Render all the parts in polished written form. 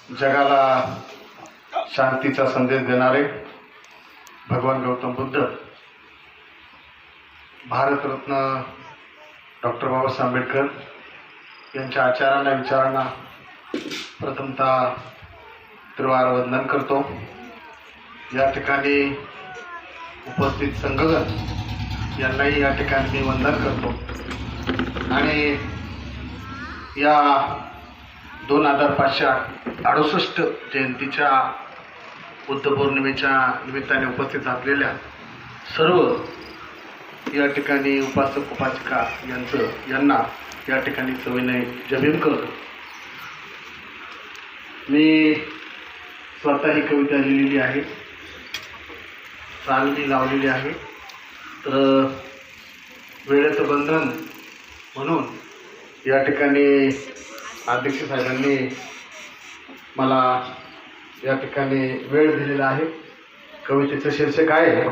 जगाला शांतीचा संदेश देणारे भगवान गौतम बुद्ध, भारतरत्न डॉक्टर बाबासाहेब आंबेडकर यांच्या आचारांना विचारांना प्रथमतः त्रिवार वंदन करतो। या ठिकाणी उपस्थित संघगण यांनाही या ठिकाणी मी वंदन करतो आणि या 2568 जयंतीच्या बुद्ध पौर्णिमेच्या निमित्ताने उपस्थित असलेल्या सर्व या ठिकाणी उपासक उपासिका यांना या ठिकाणी सविनय जय भीम करतो। मी स्वतः ही कविता लिहिलेली आहे, चाल मी लावलेली आहे। तर वेळेचं बंधन म्हणून या ठिकाणी अध्यक्ष साहेबांनी मला या ठिकाणी वेळ दिलेला आहे। कवितेचं शीर्षक आहे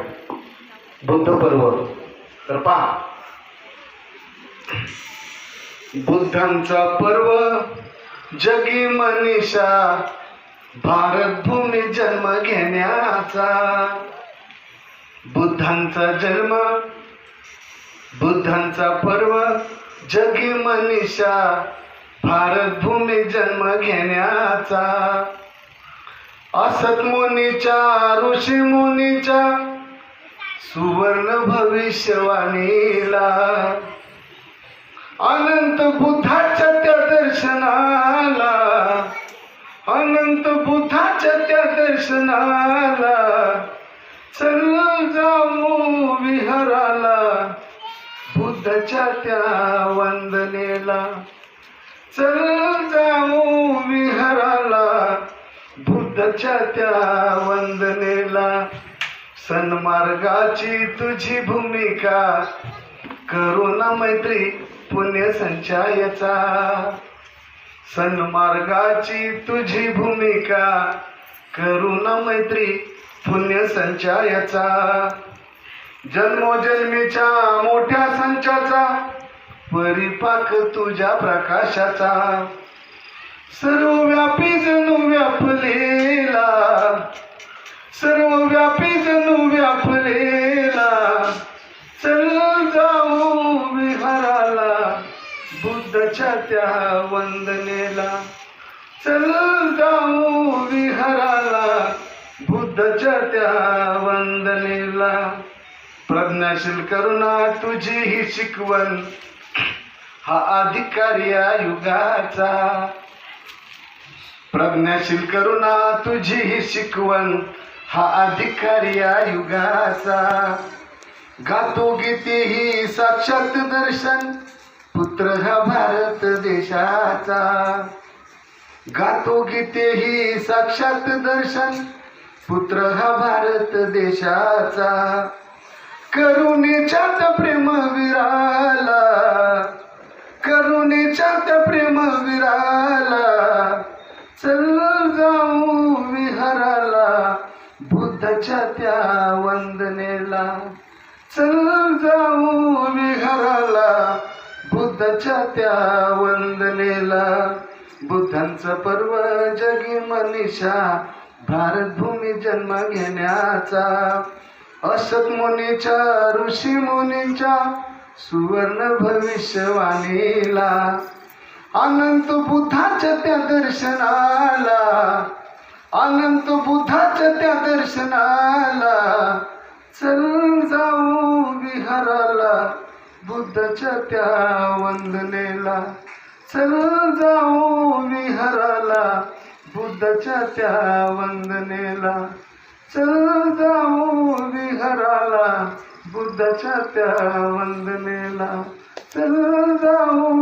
बुद्ध पर्व। तर पहा, बुद्धांचा पर्व जगी मनीषा, भारत भूमी जन्म घेण्याचा। बुद्धांचा पर्व जगी मनीषा, भारत भूमी जन्म घेण्याचा। असत मुनीच्या ऋषी मुनीच्या सुवर्ण भविष्यवाणीला, अनंत बुद्धाच्या त्या दर्शनाला, अनंत बुद्धाच्या त्या दर्शनाला, चल जाऊ विहाराला, बुद्धाच्या त्या वंदनेला। चल जाऊ विहाराला, बुद्धाच्या त्या वंदनेला। सन्मार्गाची तुझी भूमिका, करुणा मैत्री पुण्य संचयाचा। सन्मार्गाची तुझी भूमिका, करुणा मैत्री पुण्य संचयाचा। जन्मोजन्मीच्या मोठ्या संचाचा, परिपाक तुझ्या प्रकाशाचा। सर्वव्यापी जणू व्यापलेला, सर्वव्यापी जणू व्यापलेला। चल जाऊ विहाराला, बुद्धाच्या त्या वंदनेला। चल जाऊ विहाराला, बुद्धाच्या त्या वंदनेला। प्रज्ञाशील करुणा तुझी ही शिकवण, हा अधिकार या युगाचा। प्रज्ञाशील करुणा तुझी ही शिकवण, हा अधिकार या युगाचा। गातो गीते ही साक्षात दर्शन, पुत्र हा भारत देशाचा। गातो गीते ही साक्षात दर्शन, पुत्र हा भारत देशाचा। करुणेच्या त्या प्रेमवीराला, करुणेच्या त्या प्रेमवीराला। चल जाऊ विहाराला, बुद्धाच्या त्या वंदनेला। चल जाऊ विहाराला, बुद्धाच्या त्या वंदनेला। बुद्धांचा पर्व जगी मनीषा, भारत भूमी जन्म घेण्याचा। असत मुनीच्या ऋषी मुनींच्या सुवर्ण भविष्यवाणीला, अनंत बुद्धाच्या त्या दर्शनाला, अनंत बुद्धाच्या त्या दर्शनाला। चल जाऊ विहाराला, बुद्धाच्या त्या वंदनेला। चल जाऊ विहाराला, बुद्धाच्या त्या वंदनेला। चल जाऊ विहाराला, बुद्धाच्या त्या वंदनेला। चल जाऊ